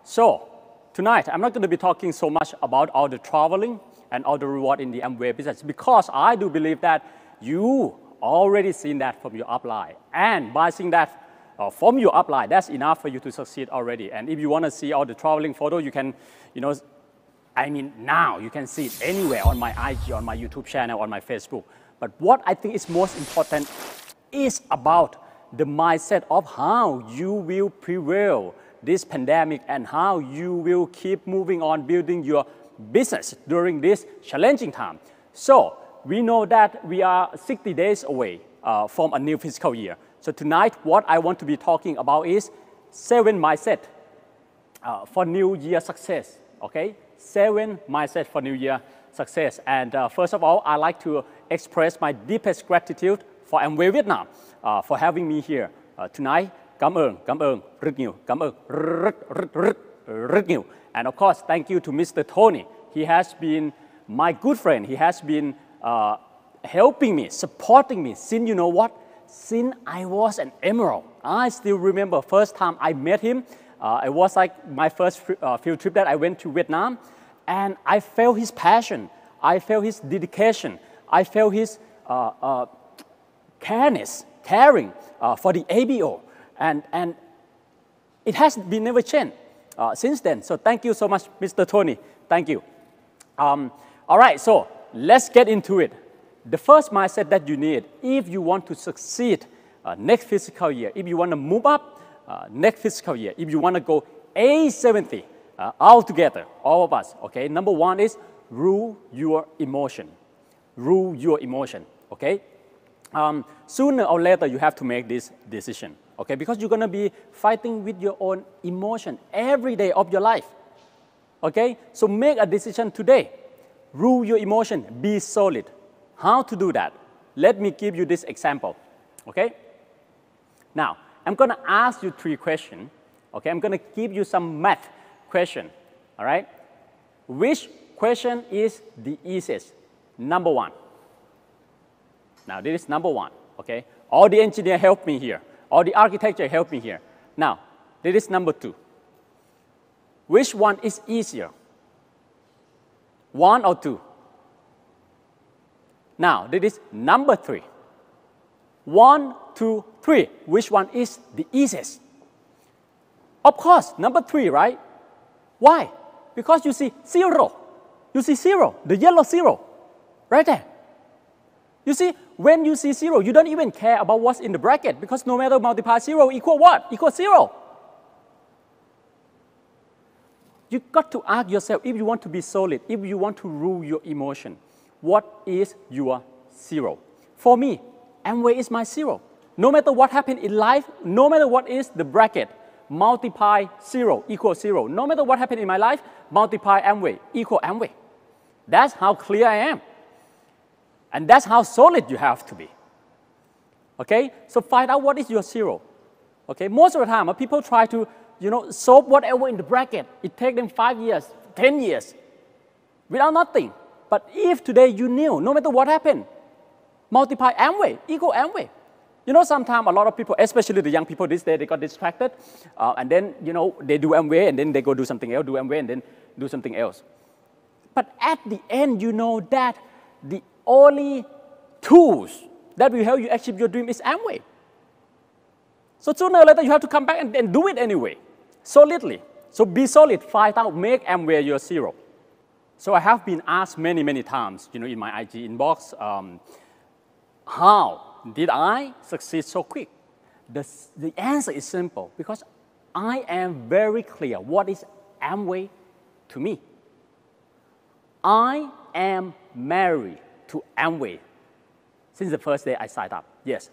So tonight, I'm not going to be talking so much about all the traveling and all the reward in the Amway business because I do believe that you already seen that from your upline. And by seeing that from your upline, that's enough for you to succeed already. And if you want to see all the traveling photo, you can, now you can see it anywhere on my IG, on my YouTube channel, on my Facebook. But what I think is most important is about the mindset of how you will prevail this pandemic and how you will keep moving on building your business during this challenging time. So we know that we are 60 days away from a new fiscal year. So tonight, what I want to be talking about is 7 mindset for New Year success, okay? 7 mindset for New Year success. And first of all, I'd like to express my deepest gratitude for Amway Vietnam for having me here tonight. Cảm ơn rất nhiều, rất nhiều. And of course, thank you to Mr. Tony. He has been my good friend. He has been helping me, supporting me since, you know what? Since I was an emerald. I still remember first time I met him. It was like my first field trip that I went to Vietnam. And I felt his passion. I felt his dedication. I felt his caring for the ABO. And it has been never changed since then. So thank you so much, Mr. Tony. Thank you. All right, so let's get into it. The first mindset that you need if you want to succeed next fiscal year, if you want to move up next fiscal year, if you want to go A70 all together, all of us, okay? Number 1 is rule your emotion. Rule your emotion, okay? Sooner or later, you have to make this decision, okay? Because you're going to be fighting with your own emotion every day of your life, okay? So make a decision today. Rule your emotion. Be solid. How to do that? Let me give you this example, okay? Now, I'm going to ask you 3 questions, okay? I'm going to give you some math question, all right? Which question is the easiest? Number 1. Now, this is number 1, okay? All the engineer help me here. All the architecture help me here. Now, this is number 2. Which one is easier? 1 or 2? Now, this is number 3. 1, 2, 3. Which one is the easiest? Of course, number 3, right? Why? Because you see 0. You see 0, the yellow 0, right there. You see, when you see 0, you don't even care about what's in the bracket because no matter multiply 0 equal what? Equal 0. You've got to ask yourself, if you want to be solid, if you want to rule your emotion, what is your 0? For me, Amway is my 0. No matter what happened in life, no matter what is the bracket, multiply 0 equals 0. No matter what happened in my life, multiply Amway equal Amway. That's how clear I am. And that's how solid you have to be. Okay? So find out what is your 0. Okay? Most of the time, people try to, solve whatever in the bracket. It takes them 5 years, 10 years, without nothing. But if today you knew, no matter what happened, multiply Amway equal Amway. Sometimes a lot of people, especially the young people these days, they got distracted. And then, they do Amway and then they go do something else, do Amway and then do something else. But at the end, you know that the only tools that will help you achieve your dream is Amway. So sooner or later, you have to come back and do it anyway, solidly. So be solid, find out, make Amway your 0. So I have been asked many, many times, in my IG inbox, how did I succeed so quick? The answer is simple, because I am very clear what is Amway to me. I am married to Amway since the first day I signed up. Yes,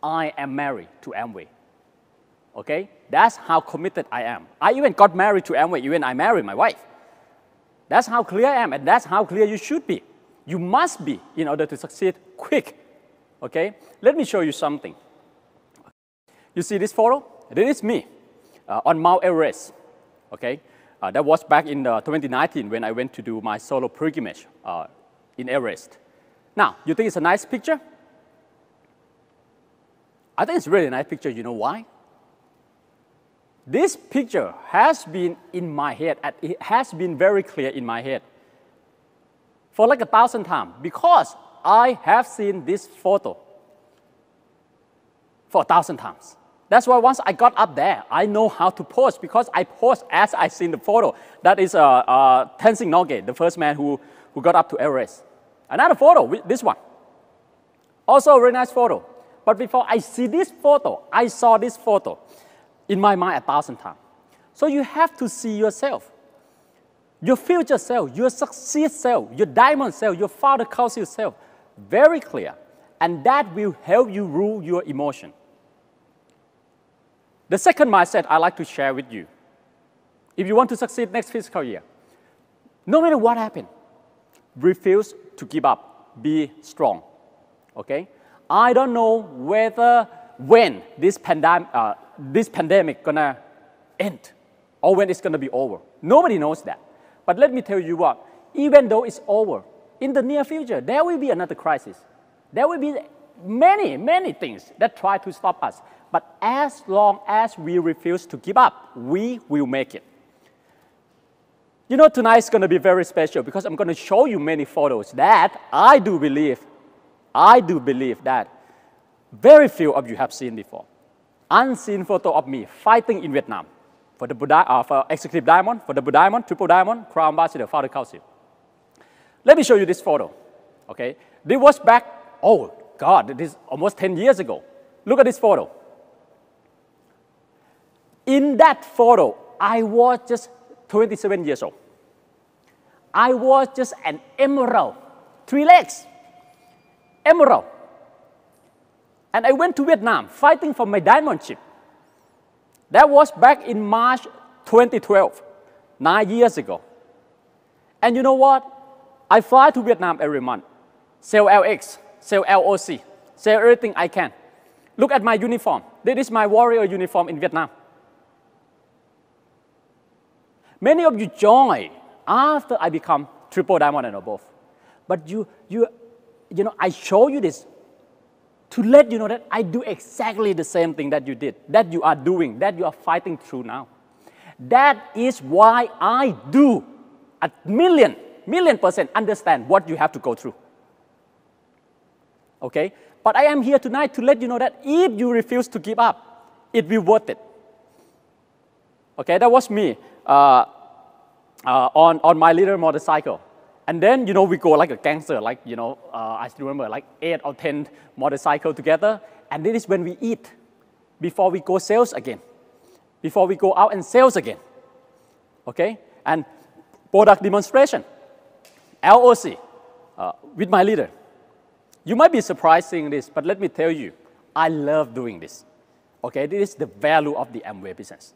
I am married to Amway. Okay? That's how committed I am. I even got married to Amway, even I married my wife. That's how clear I am, and that's how clear you should be. You must be in order to succeed quick. Okay? Let me show you something. You see this photo? This is me on Mount Everest. Okay? That was back in 2019 when I went to do my solo pilgrimage in Everest. Now, you think it's a nice picture? I think it's really a nice picture. You know why? This picture has been in my head, and it has been very clear in my head for like 1,000 times because I have seen this photo for 1,000 times. That's why once I got up there, I know how to pose because I pose as I seen the photo. That is Tenzing Norgay, the first man who got up to Everest. Another photo, this one. Also a very nice photo. But before I see this photo, I saw this photo in my mind 1,000 times. So you have to see yourself, your future self, your succeed self, your diamond self, your father council self, very clear. And that will help you rule your emotion. The second mindset I like to share with you, if you want to succeed next fiscal year, no matter what happens, refuse to give up, be strong, okay? I don't know when this pandemic gonna end or when it's gonna be over. Nobody knows that. But let me tell you what, even though it's over, in the near future, there will be another crisis. There will be many, many things that try to stop us. But as long as we refuse to give up, we will make it. You know, tonight is going to be very special because I'm going to show you many photos that I do believe that very few of you have seen before. Unseen photo of me fighting in Vietnam for the for Executive Diamond, for the Diamond, Triple Diamond, Crown Ambassador, Father Council. Let me show you this photo, okay? This was back, oh God, this is almost 10 years ago. Look at this photo. In that photo, I was just 27 years old. I was just an emerald, 3 legs, emerald. And I went to Vietnam fighting for my diamond ship. That was back in March 2012, 9 years ago. And you know what? I fly to Vietnam every month, sell LX, sell LOC, sell everything I can. Look at my uniform. This is my warrior uniform in Vietnam. Many of you join after I become triple diamond and above. But you know, I show you this to let you know that I do exactly the same thing that you did, that you are doing, that you are fighting through now. That is why I do a million % understand what you have to go through. Okay? But I am here tonight to let you know that if you refuse to give up, it will be worth it. Okay, that was me on my little motorcycle. And then, you know, we go like a gangster, like, you know, I still remember like 8 or 10 motorcycles together. And this is when we eat before we go sales again, before we go out and sales again. Okay? And product demonstration, LOC, with my leader. You might be surprised seeing this, but let me tell you, I love doing this. Okay, this is the value of the Amway business.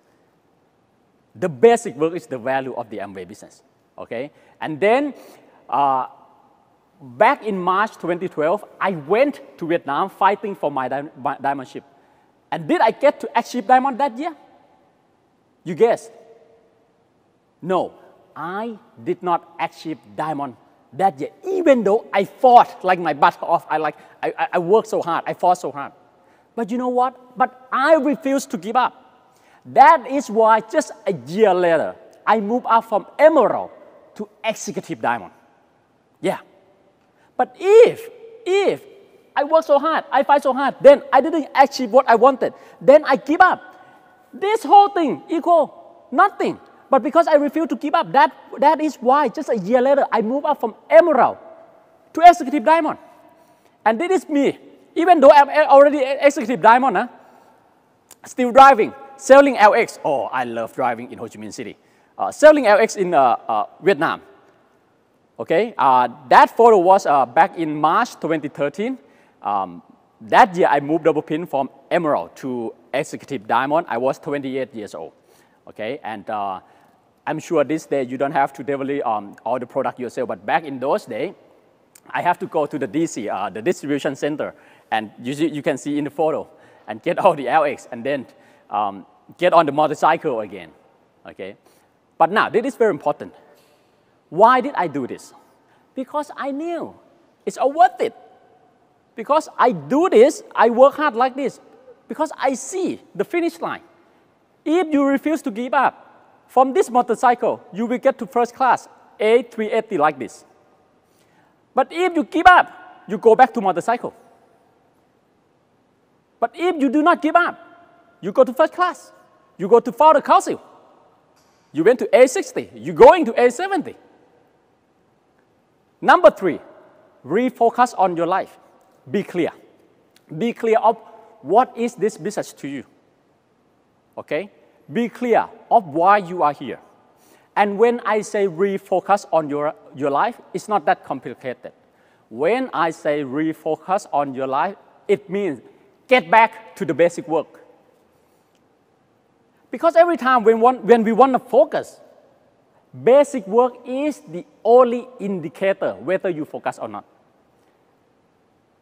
The basic work is the value of the Amway business. Okay, and then back in March 2012, I went to Vietnam fighting for my diamond ship. And did I get to achieve diamond that year? You guessed. No, I did not achieve diamond that year, even though I fought like my butt off. I worked so hard, I fought so hard. But you know what? But I refused to give up. That is why just a year later, I moved up from emerald to executive diamond. Yeah. But if I work so hard, I fight so hard, then I didn't achieve what I wanted, then I give up. This whole thing equal nothing. But because I refuse to give up, that is why just a year later, I moved up from emerald to executive diamond. And this is me. Even though I'm already executive diamond, still driving, selling LX. Oh, I love driving in Ho Chi Minh City. Selling LX in Vietnam. Okay, that photo was back in March 2013. That year, I moved double pin from emerald to executive diamond. I was 28 years old. Okay, and I'm sure this day you don't have to develop all the product yourself, but back in those days, I have to go to the DC, the distribution center, and you can see in the photo, and get all the LX, and then get on the motorcycle again. Okay, but now this is very important. Why did I do this? Because I knew it's all worth it. Because I do this, I work hard like this, because I see the finish line. If you refuse to give up, from this motorcycle, you will get to first class, A380 like this. But if you give up, you go back to motorcycle. But if you do not give up, you go to first class. You go to founder council. You went to A60. You're going to A70. Number 3, refocus on your life. Be clear. Be clear of what is this business to you. Okay? Be clear of why you are here. And when I say refocus on your life, it's not that complicated. When I say refocus on your life, it means get back to the basic work. Because every time when we want to focus, basic work is the only indicator whether you focus or not.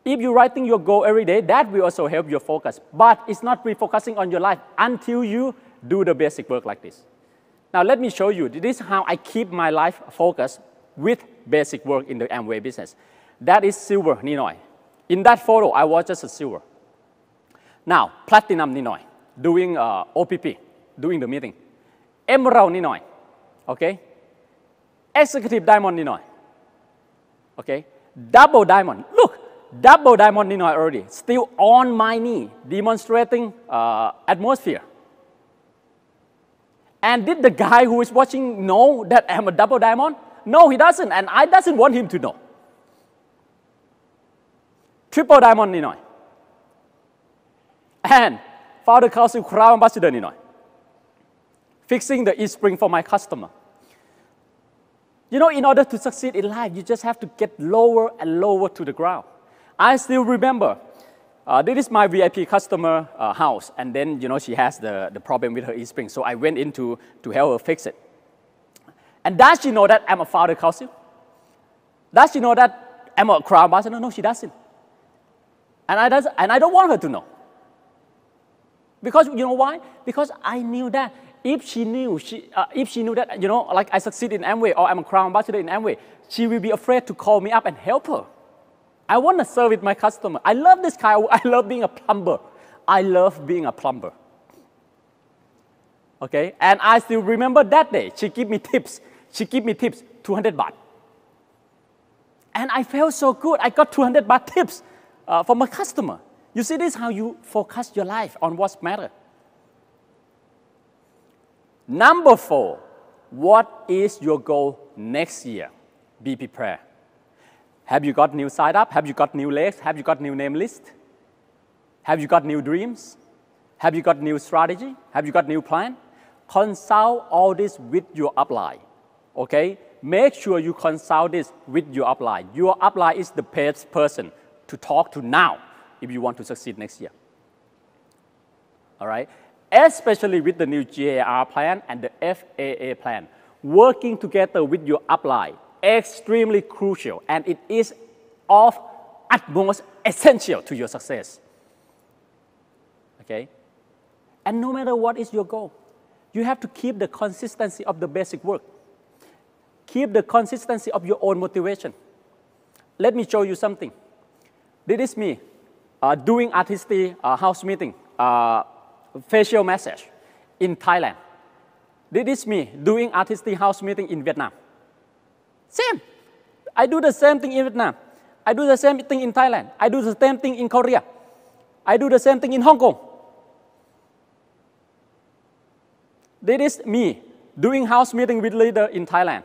If you're writing your goal every day, that will also help your focus. But it's not refocusing on your life until you do the basic work like this. Now let me show you. This is how I keep my life focused with basic work in the Amway business. That is silver Ninoy. In that photo, I was just a silver. Now, platinum Ninoy, doing OPP, doing the meeting. Emerald Ninoy, okay? Executive diamond Ninoy, okay? Double diamond, look, double diamond Ninoy already, still on my knee, demonstrating atmosphere. And did the guy who is watching know that I'm a double diamond? No, he doesn't, and I doesn't want him to know. Triple diamond Ninoy. And founder council crown ambassador Ninoy. Fixing the e-spring for my customer. You know, in order to succeed in life, you just have to get lower and lower to the ground. I still remember, this is my VIP customer house, and then, you know, she has the problem with her e-spring, so I went in to help her fix it. And does she know that I'm a founder council? Does she know that I'm a crown ambassador? No, she doesn't. And I don't want her to know. Because you know why? Because I knew that if she knew that, you know, like I succeed in Amway or I'm a crown ambassador in Amway, she will be afraid to call me up and help her. I want to serve with my customer. I love this guy. I love being a plumber. I love being a plumber. Okay? And I still remember that day. She gave me tips. She gave me tips, 200 baht. And I felt so good. I got 200 baht tips from a customer. You see, this is how you focus your life on what's matter. Number 4, what is your goal next year? Be prepared. Have you got new side up? Have you got new legs? Have you got new name list? Have you got new dreams? Have you got new strategy? Have you got new plan? Consult all this with your upline, okay? Make sure you consult this with your upline. Your upline is the best person to talk to now if you want to succeed next year. All right? Especially with the new GAR plan and the FAA plan. Working together with your upline, extremely crucial, and it is of utmost essential to your success. Okay? And no matter what is your goal, you have to keep the consistency of the basic work. Keep the consistency of your own motivation. Let me show you something. This is me doing artistic house meeting, facial massage in Thailand. This is me doing artistic house meeting in Vietnam. Same. I do the same thing in Vietnam. I do the same thing in Thailand. I do the same thing in Korea. I do the same thing in Hong Kong. This is me doing house meeting with leader in Thailand.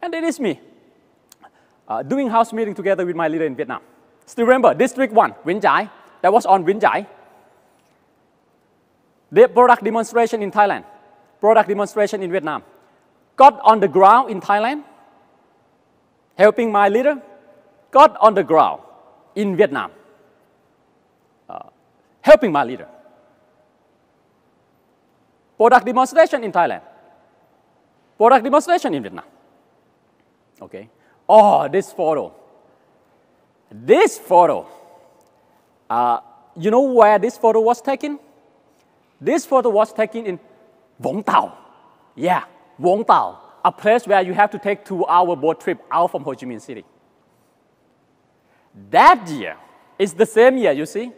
And this is me doing house meeting together with my leader in Vietnam. Still remember, District 1, Vinh Chai, that was on Vinh Chai. The product demonstration in Thailand, product demonstration in Vietnam. Got on the ground in Thailand, helping my leader, got on the ground in Vietnam, helping my leader. Product demonstration in Thailand, product demonstration in Vietnam. Okay. Oh, this photo. This photo. You know where this photo was taken? This photo was taken in Vũng Tàu. Yeah, Vũng Tàu, a place where you have to take 2-hour boat trip out from Ho Chi Minh City. That year is the same year, you see.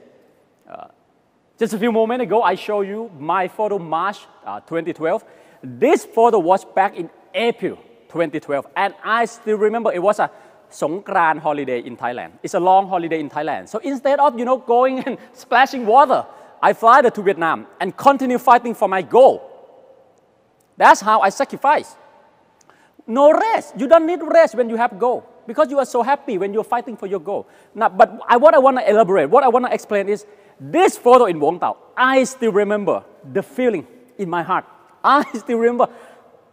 Just a few moments ago, I showed you my photo March 2012. This photo was back in April 2012, and I still remember it was a Songkran holiday in Thailand. It's a long holiday in Thailand. So instead of, going and splashing water, I fly to Vietnam and continue fighting for my goal. That's how I sacrifice. No rest. You don't need rest when you have goal because you are so happy when you're fighting for your goal. Now, but what I want to elaborate, what I want to explain is this photo in Vũng Tàu. I still remember the feeling in my heart. I still remember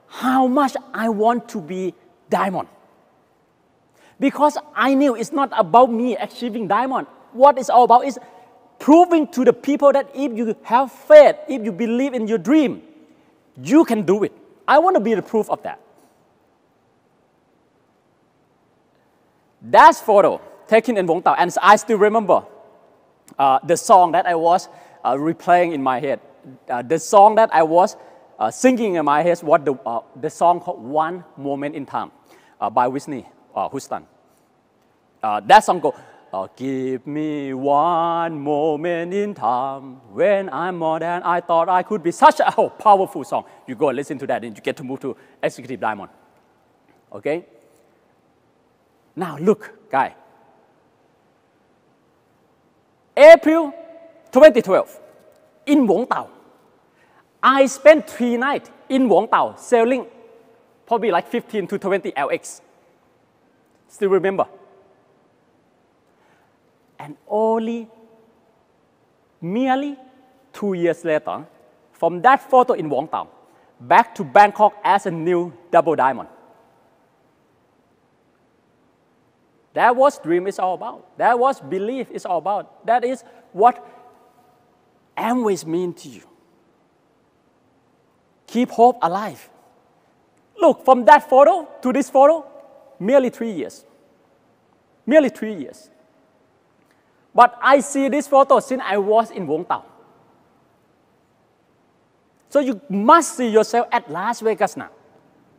how much I want to be diamond. Because I knew it's not about me achieving diamond. What it's all about is proving to the people that if you have faith, if you believe in your dream, you can do it. I want to be the proof of that. That photo taken in Vũng Tàu, and I still remember the song that I was replaying in my head. The song that I was singing in my head was the song called One Moment in Time by Whitney Houston. That song goes, give me one moment in time when I'm more than I thought I could be. Such a powerful song. You go and listen to that and you get to move to Executive Diamond. Okay? Now look, guy. April 2012, in Vũng Tàu. I spent 3 nights in Vũng Tàu selling probably like 15 to 20 LX. Still remember. And merely 2 years later, from that photo in Vũng Tàu, back to Bangkok as a new double diamond. That was dream is all about. That was belief is all about. That is what Amway means to you. Keep hope alive. Look, from that photo to this photo, merely 3 years. Merely 3 years. But I see this photo since I was in Vũng Tàu. So you must see yourself at Las Vegas now,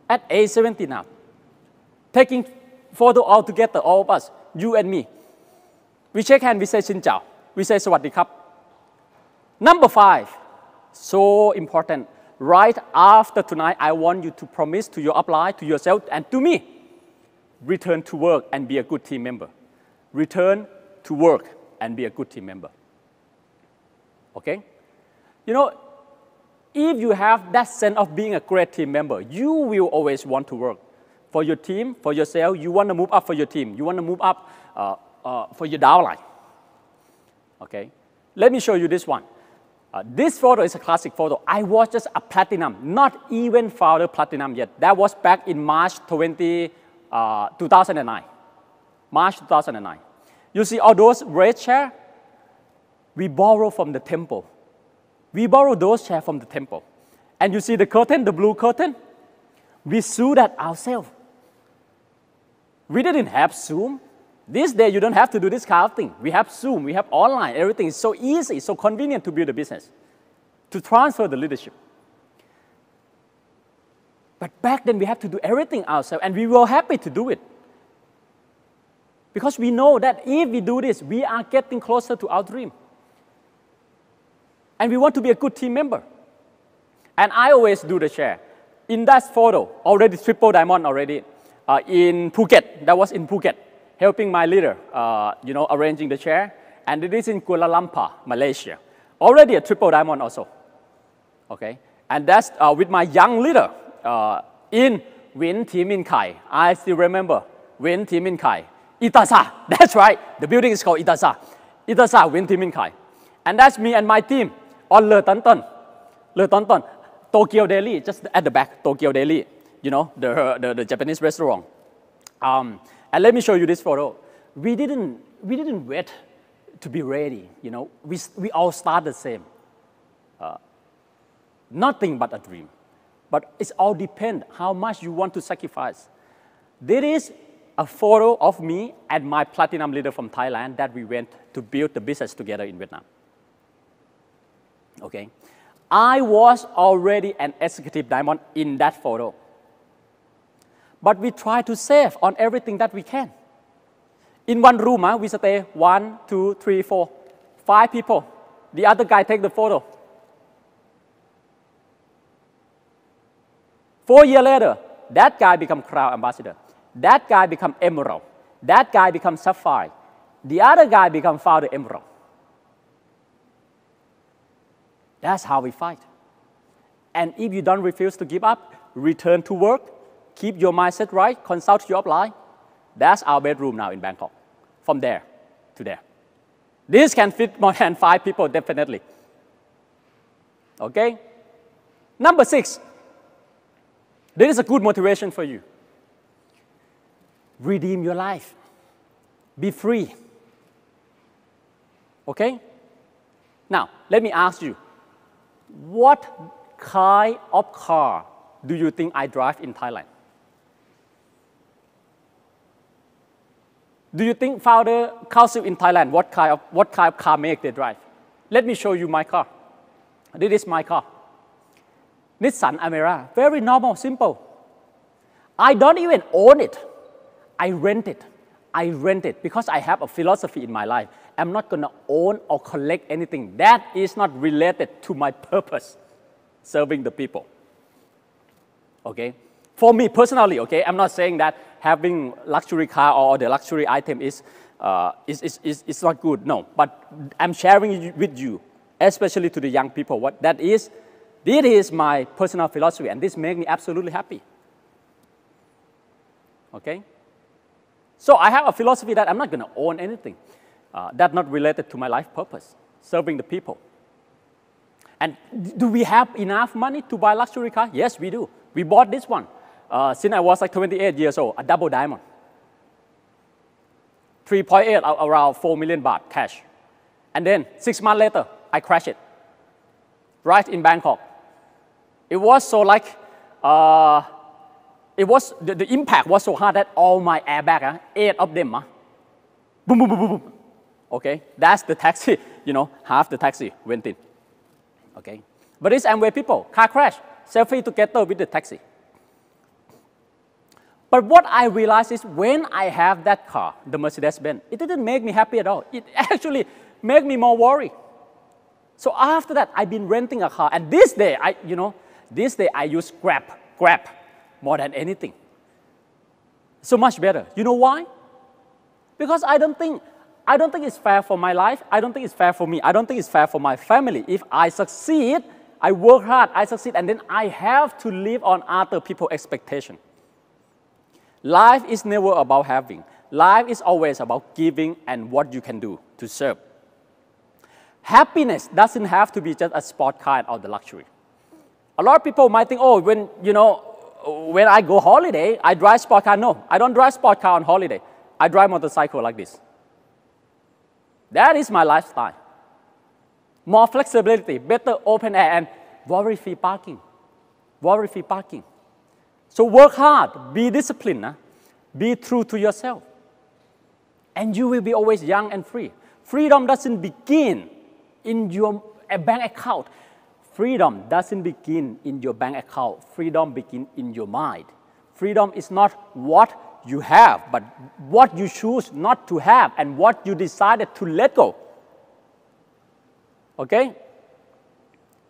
at A70 now, taking photo all together, all of us, you and me. We shake hands, we say Xin Chào, we say Sawadee Krap. Number 5, so important. Right after tonight, I want you to promise to your upline, to yourself, and to me, return to work and be a good team member. Return to work and be a good team member. Okay? If you have that sense of being a great team member, you will always want to work for your team, for yourself. You want to move up for your team. You want to move up for your downline. Okay? Let me show you this one. This photo is a classic photo. I was just a platinum, not even founder platinum yet. That was back in March 2009. March 2009. You see all those red chairs? We borrow from the temple. We borrow those chairs from the temple. And you see the curtain, the blue curtain? We sew that ourselves. We didn't have Zoom. This day, you don't have to do this kind of thing. We have Zoom, we have online, everything is so easy, so convenient to build a business, to transfer the leadership. But back then, we have to do everything ourselves, and we were happy to do it. Because we know that if we do this, we are getting closer to our dream. And we want to be a good team member. And I always do the share. In that photo, already triple diamond already, in Phuket, that was in Phuket, helping my leader, arranging the chair. And it is in Kuala Lumpur, Malaysia. Already a triple diamond also. Okay? And that's with my young leader in Win Thi Minh Khai. I still remember Win Thi Minh Khai. Itasa, that's right. The building is called Itasa. Itasa, Win Thi Minh Khai. And that's me and my team on Le Tan Tan. Le Tan Tan. Tokyo Deli, just at the back, Tokyo Deli. The Japanese restaurant. And let me show you this photo. We didn't wait to be ready. We all start the same. Nothing but a dream. But it's all depend how much you want to sacrifice. There is a photo of me and my platinum leader from Thailand that we went to build the business together in Vietnam. Okay, I was already an executive diamond in that photo. But we try to save on everything that we can. In one room, we stay 1, 2, 3, 4, 5 people The other guy take the photo. 4 years later, that guy become Crown Ambassador. That guy become Emerald. That guy become Sapphire. The other guy become Founder Emerald. That's how we fight. And if you don't refuse to give up, return to work, keep your mindset right, consult your upline. That's our bedroom now in Bangkok. From there to there. This can fit more than 5 people, definitely. Okay? Number 6. This is a good motivation for you. Redeem your life. Be free. Okay? Now, let me ask you, what kind of car do you think I drive in Thailand? Do you think founder council in Thailand, what kind of car make they drive? Let me show you my car. This is my car. Nissan Amera, very normal, simple. I don't even own it. I rent it. I rent it because I have a philosophy in my life. I'm not going to own or collect anything. That is not related to my purpose, serving the people. Okay? For me personally, okay, I'm not saying that having luxury car or the luxury item is not good. No, but I'm sharing it with you, especially to the young people, what that is. This is my personal philosophy, and this makes me absolutely happy. Okay? So I have a philosophy that I'm not going to own anything that's not related to my life purpose, serving the people. And do we have enough money to buy luxury car? Yes, we do. We bought this one since I was like 28 years old, a double diamond. 3.8, around 4 million baht cash. And then 6 months later, I crashed it right in Bangkok. It was so like, the impact was so hard that all my airbag, 8 of them, boom, boom, boom, boom, boom. Okay, that's the taxi, you know, half the taxi went in. Okay, but it's Amway people, car crash, selfie together with the taxi. But what I realized is when I have that car, the Mercedes-Benz, it didn't make me happy at all. It actually made me more worried. So after that, I've been renting a car, and this day, I use Grab more than anything. So much better. You know why? Because I don't think it's fair for my life. I don't think it's fair for me. I don't think it's fair for my family. If I succeed, I work hard, I succeed, and then I have to live on other people's expectations. Life is never about having. Life is always about giving and what you can do to serve. Happiness doesn't have to be just a sport car or the luxury. A lot of people might think, oh, when I go holiday, I drive sport car. No, I don't drive sport car on holiday. I drive motorcycle like this. That is my lifestyle. More flexibility, better open air, and worry-free parking. Worry-free parking. So work hard, be disciplined, be true to yourself. And you will be always young and free. Freedom doesn't begin in your bank account. Freedom doesn't begin in your bank account. Freedom begins in your mind. Freedom is not what you have, but what you choose not to have and what you decided to let go. Okay?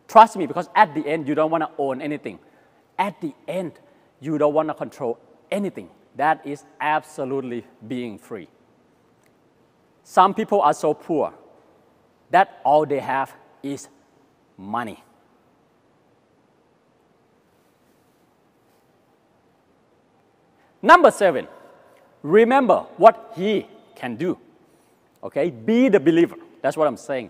Trust me, because at the end, you don't want to own anything. At the end, you don't want to control anything. That is absolutely being free. Some people are so poor that all they have is money. Number 7, remember what he can do. Okay, be the believer. That's what I'm saying.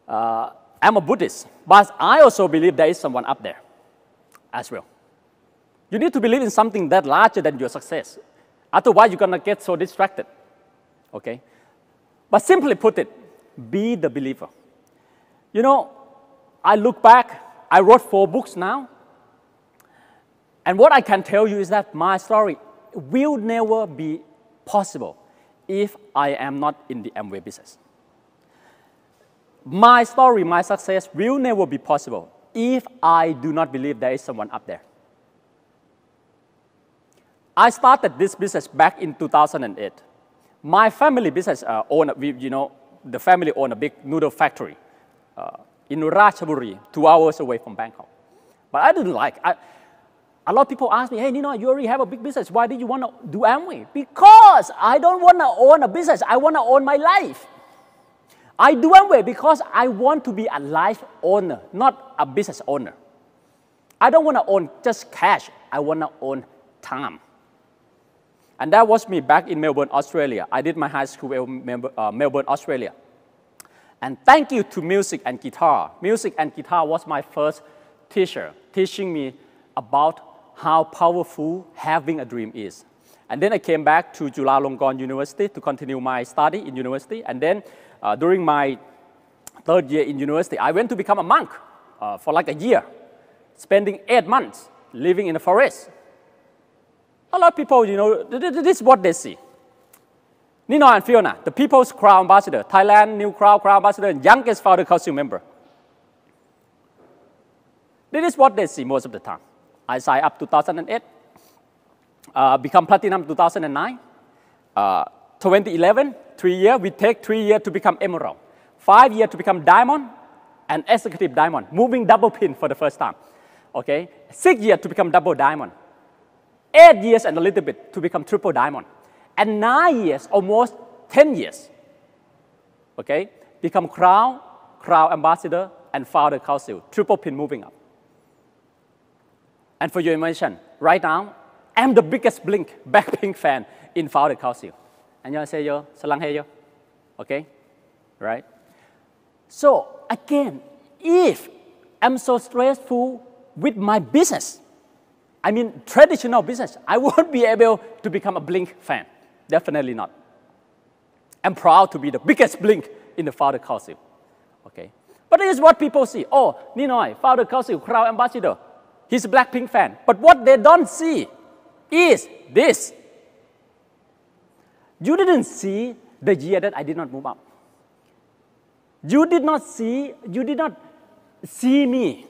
I'm a Buddhist, but I also believe there is someone up there as well. You need to believe in something that larger than your success. Otherwise, you're going to get so distracted. Okay? But simply put it, be the believer. You know, I look back, I wrote 4 books now. And what I can tell you is that my story will never be possible if I am not in the Amway business. My story, my success will never be possible if I do not believe there is someone up there. I started this business back in 2008. My family business the family owned a big noodle factory in Ratchaburi, 2 hours away from Bangkok. But I didn't like. A lot of people ask me, hey, Ninoy, you already have a big business. Why did you want to do Amway? Because I don't want to own a business. I want to own my life. I do Amway because I want to be a life owner, not a business owner. I don't want to own just cash. I want to own time. And that was me back in Melbourne, Australia. I did my high school in Melbourne, Australia. And thank you to music and guitar. Music and guitar was my first teacher, teaching me about how powerful having a dream is. And then I came back to Chulalongkorn University to continue my study in university. And then during my 3rd year in university, I went to become a monk for like a year, spending 8 months living in the forest. A lot of people, this is what they see. Ninoy and Fiona, the People's Crown Ambassador, Thailand New Crown Ambassador, and youngest Founder Council member. This is what they see most of the time. I signed up 2008, become platinum 2009, 2011, 3 years. We take 3 years to become emerald, 5 years to become diamond, and executive diamond, moving double pin for the first time. Okay, 6 years to become double diamond, 8 years and a little bit to become triple diamond, and 9 years, almost 10 years. Okay, become crown ambassador, and founder council, triple pin moving up. And for your information, right now, I'm the biggest Blackpink fan in Founder Council. 안녕하세요, 사랑해요. Okay, right? So again, if I'm so stressful with my business, I mean traditional business, I won't be able to become a Blink fan. Definitely not. I'm proud to be the biggest Blink in the Founder Council. Okay, but this is what people see. Oh, Ninoy, Founder Council, Crown Ambassador. He's a Blackpink fan. But what they don't see is this. You didn't see the year that I did not move up. You did not see me,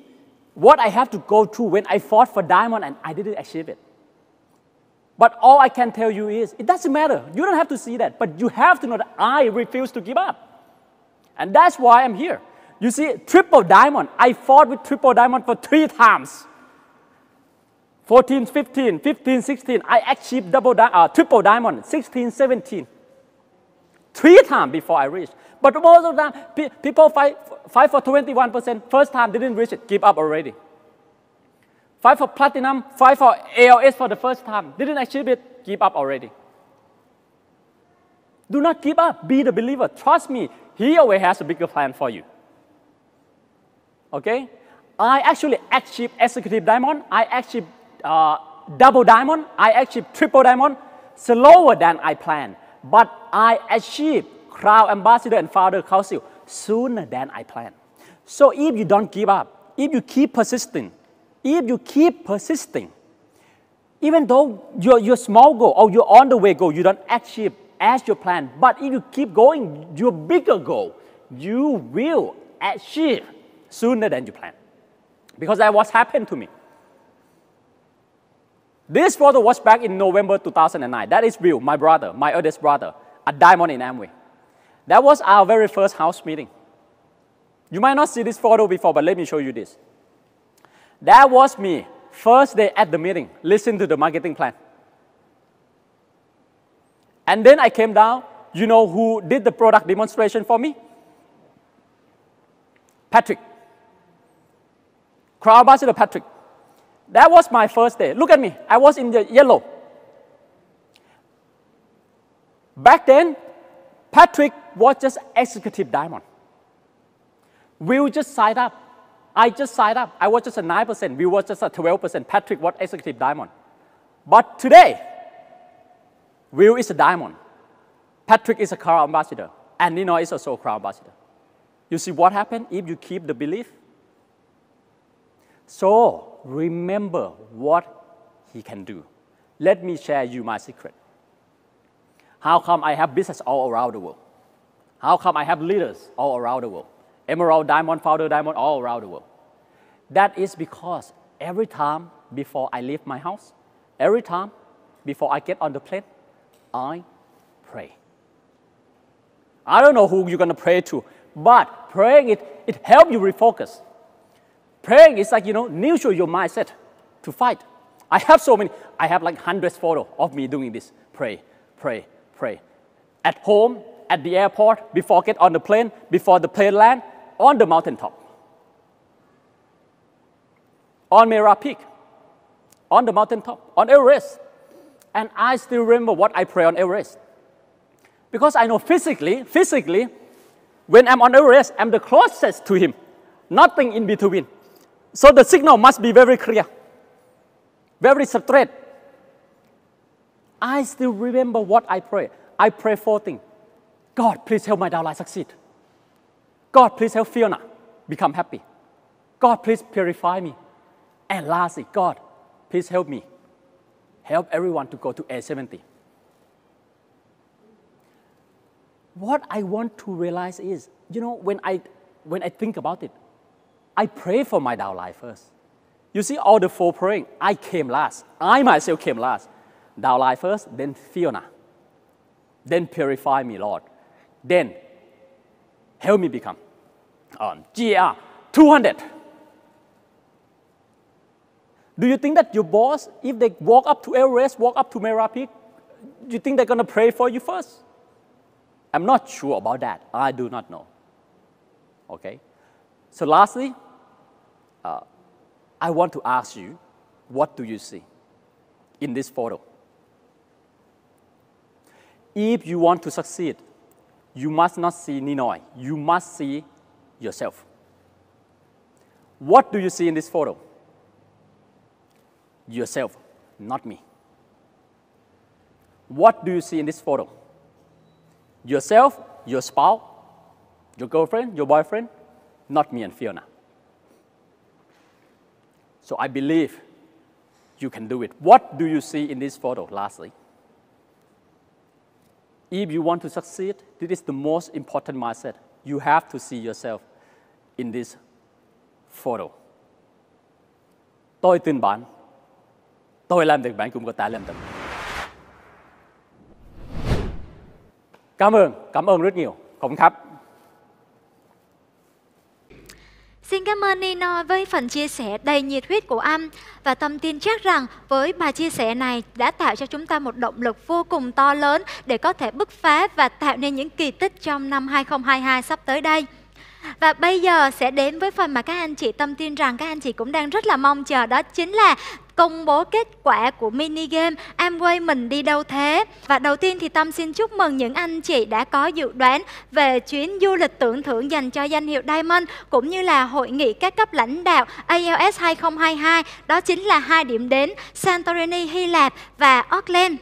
what I have to go through when I fought for diamond and I didn't achieve it. But all I can tell you is, it doesn't matter. You don't have to see that, but you have to know that I refuse to give up. And that's why I'm here. You see, triple diamond, I fought with triple diamond for 3 times. 14, 15, 15, 16, I achieved triple diamond, 16, 17. 3 times before I reached. But most of the time, people fight for 21%. First time, didn't reach it, give up already. Fight for platinum, fight for ALS for the first time, didn't achieve it, give up already. Do not give up, be the believer. Trust me, He always has a bigger plan for you. Okay? I actually achieved executive diamond, I achieved double diamond, I achieved triple diamond, slower than I planned. But I achieved Crown Ambassador and Founder Council sooner than I planned. So if you don't give up, if you keep persisting, even though your small goal or your on the way goal, you don't achieve as you plan, but if you keep going, your bigger goal, you will achieve sooner than you plan. Because that was happened to me. This photo was back in November 2009. That is Bill, my brother, my eldest brother, a diamond in Amway. That was our very first house meeting. You might not see this photo before, but let me show you this. That was me, first day at the meeting, listen to the marketing plan. And then I came down. You know who did the product demonstration for me? Patrick. Crown Ambassador Patrick. That was my first day. Look at me. I was in the yellow. Back then, Patrick was just executive diamond. Will just signed up. I just signed up. I was just a 9%. Will was just a 12%. Patrick was executive diamond. But today, Will is a diamond. Patrick is a Crown Ambassador. And Ninoy is also a Crown Ambassador. You see what happened if you keep the belief? So remember what he can do. Let me share you my secret. How come I have business all around the world? How come I have leaders all around the world? Emerald, diamond, founder, diamond, all around the world. That is because every time before I leave my house, every time before I get on the plane, I pray. I don't know who you're going to pray to, But praying, it helps you refocus. Praying is like, neutral your mindset to fight. I have like hundreds photos of me doing this. Pray, pray, pray. At home, at the airport, before get on the plane, before the plane land, on the mountaintop. On Mera Peak, on the mountaintop, on Everest. And I still remember what I pray on Everest. Because I know physically, when I'm on Everest, I'm the closest to him. Nothing in between. So the signal must be very clear, very straight. I still remember what I pray. I pray 4 things. God, please help my downline succeed. God, please help Fiona become happy. God, please purify me. And lastly, God, please help me. Help everyone to go to A70. What I want to realize is, when I think about it, I pray for my downline first. You see, all the 4 praying, I came last. I myself came last. Downline first, then Fiona. Then purify me, Lord. Then help me become GAR 200. Do you think that your boss, if they walk up to Everest, walk up to Mera Peak, do you think they're going to pray for you first? I'm not sure about that. I do not know. Okay? So lastly, I want to ask you, what do you see in this photo? If you want to succeed, you must not see Ninoy. You must see yourself. What do you see in this photo? Yourself, not me. What do you see in this photo? Yourself, your spouse, your girlfriend, your boyfriend, not me and Fiona. So I believe you can do it. What do you see in this photo, lastly? If you want to succeed, this is the most important mindset. You have to see yourself in this photo. Tôi tin bạn. Tôi làm được, bạn cũng có thể làm được. Cảm ơn rất nhiều. Khổng khắp. Xin cảm ơn Ninoy với phần chia sẻ đầy nhiệt huyết của anh. Và Tâm tin chắc rằng với bài chia sẻ này đã tạo cho chúng ta một động lực vô cùng to lớn để có thể bứt phá và tạo nên những kỳ tích trong năm 2022 sắp tới đây. Và bây giờ sẽ đến với phần mà các anh chị Tâm tin rằng các anh chị cũng đang rất là mong chờ, đó chính là công bố kết quả của mini game Amway mình đi đâu thế. Và đầu tiên thì Tâm xin chúc mừng những anh chị đã có dự đoán về chuyến du lịch tưởng thưởng dành cho danh hiệu Diamond cũng như là hội nghị các cấp lãnh đạo ALS 2022, đó chính là 2 điểm đến Santorini, Hy Lạp và Auckland.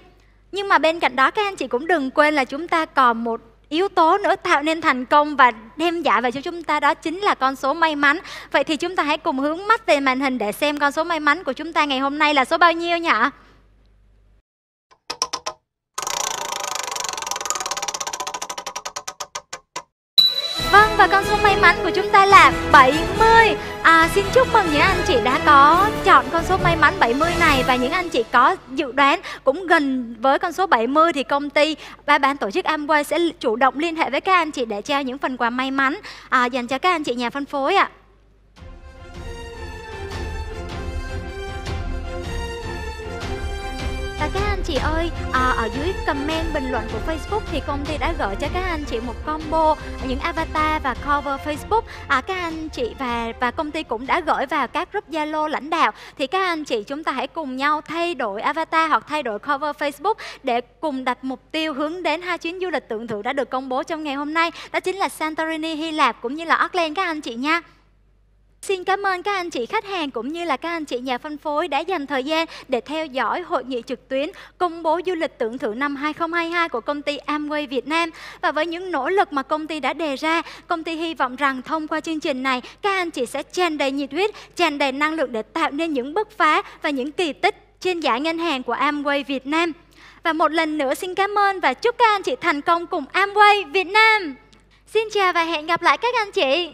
Nhưng mà bên cạnh đó các anh chị cũng đừng quên là chúng ta còn một yếu tố nữa tạo nên thành công và đem giải về cho chúng ta, đó chính là con số may mắn. Vậy thì chúng ta hãy cùng hướng mắt về màn hình để xem con số may mắn của chúng ta ngày hôm nay là số bao nhiêu nhỉ? Vâng, và con số may mắn của chúng ta là 70. Xin chúc mừng những anh chị đã có chọn con số may mắn 70 này. Và những anh chị có dự đoán cũng gần với con số 70 thì công ty và ban tổ chức Amway sẽ chủ động liên hệ với các anh chị để trao những phần quà may mắn dành cho các anh chị nhà phân phối ạ. Và các anh chị ơi, ở dưới comment bình luận của Facebook thì công ty đã gửi cho các anh chị một combo những avatar và cover Facebook. Các anh chị và công ty cũng đã gửi vào các group Zalo lãnh đạo. Thì các anh chị chúng ta hãy cùng nhau thay đổi avatar hoặc thay đổi cover Facebook để cùng đặt mục tiêu hướng đến 2 chuyến du lịch tưởng thưởng đã được công bố trong ngày hôm nay. Đó chính là Santorini, Hy Lạp cũng như là Auckland các anh chị nha. Xin cảm ơn các anh chị khách hàng cũng như là các anh chị nhà phân phối đã dành thời gian để theo dõi hội nghị trực tuyến công bố du lịch tưởng thưởng năm 2022 của công ty Amway Việt Nam. Và với những nỗ lực mà công ty đã đề ra, công ty hy vọng rằng thông qua chương trình này, các anh chị sẽ tràn đầy nhiệt huyết, tràn đầy năng lượng để tạo nên những bứt phá và những kỳ tích trên giải ngân hàng của Amway Việt Nam. Và một lần nữa xin cảm ơn và chúc các anh chị thành công cùng Amway Việt Nam. Xin chào và hẹn gặp lại các anh chị.